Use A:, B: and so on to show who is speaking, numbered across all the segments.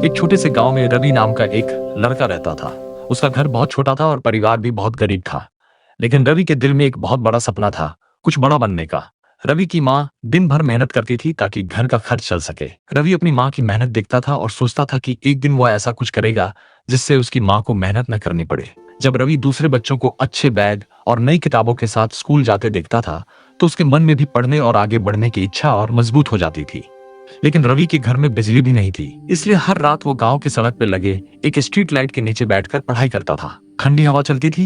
A: एक छोटे से गांव में रवि नाम का एक लड़का रहता था। उसका घर बहुत छोटा था और परिवार भी बहुत गरीब था। लेकिन रवि के दिल में एक बहुत बड़ा सपना था, कुछ बड़ा बनने का। रवि की माँ दिन भर मेहनत करती थी ताकि घर का खर्च चल सके। रवि अपनी माँ की मेहनत देखता था और सोचता था कि एक दिन वो ऐसा कुछ करेगा जिससे उसकी माँ को मेहनत न करनी पड़े। जब रवि दूसरे बच्चों को अच्छे बैग और नई किताबों के साथ स्कूल जाते देखता था तो उसके मन में भी पढ़ने और आगे बढ़ने की इच्छा और मजबूत हो जाती थी। लेकिन रवि के घर में बिजली भी नहीं थी, इसलिए हर रात वो गांव की सड़क पर लगे एक स्ट्रीट लाइट के नीचे बैठकर पढ़ाई करता था। ठंडी हवा चलती थी,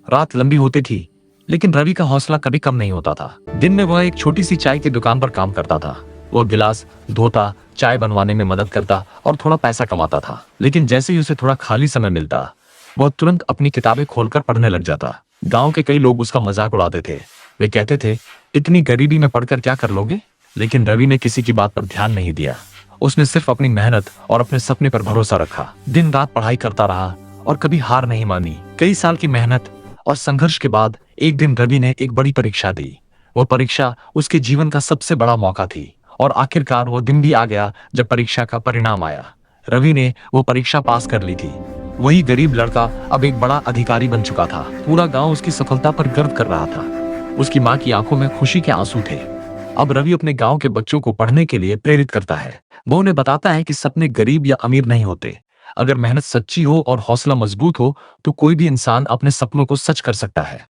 A: रात लंबी होती थी, लेकिन रवि का हौसला कभी कम नहीं होता था। दिन में वह एक छोटी सी चाय की दुकान पर काम करता था। वो गिलास धोता, चाय बनवाने में मदद करता और थोड़ा पैसा कमाता था। लेकिन जैसे ही उसे थोड़ा खाली समय मिलता, वह तुरंत अपनी किताबें खोलकर पढ़ने लग जाता। गांव के कई लोग उसका मजाक उड़ाते थे। वे कहते थे, इतनी गरीबी में पढ़कर क्या कर लोगे? लेकिन रवि ने किसी की बात पर ध्यान नहीं दिया। उसने सिर्फ अपनी मेहनत और अपने सपने पर भरोसा रखा। दिन रात पढ़ाई करता रहा और कभी हार नहीं मानी। कई साल की मेहनत और संघर्ष के बाद एक दिन रवि ने एक बड़ी परीक्षा दी। वो परीक्षा उसके जीवन का सबसे बड़ा मौका थी और आखिरकार वो दिन भी आ गया जब परीक्षा का परिणाम आया। रवि ने वो परीक्षा पास कर ली थी। वही गरीब लड़का अब एक बड़ा अधिकारी बन चुका था। पूरा गांव उसकी सफलता पर गर्व कर रहा था। उसकी माँ की आंखों में खुशी के आंसू थे। अब रवि अपने गांव के बच्चों को पढ़ने के लिए प्रेरित करता है। वो उन्हें बताता है कि सपने गरीब या अमीर नहीं होते। अगर मेहनत सच्ची हो और हौसला मजबूत हो तो कोई भी इंसान अपने सपनों को सच कर सकता है।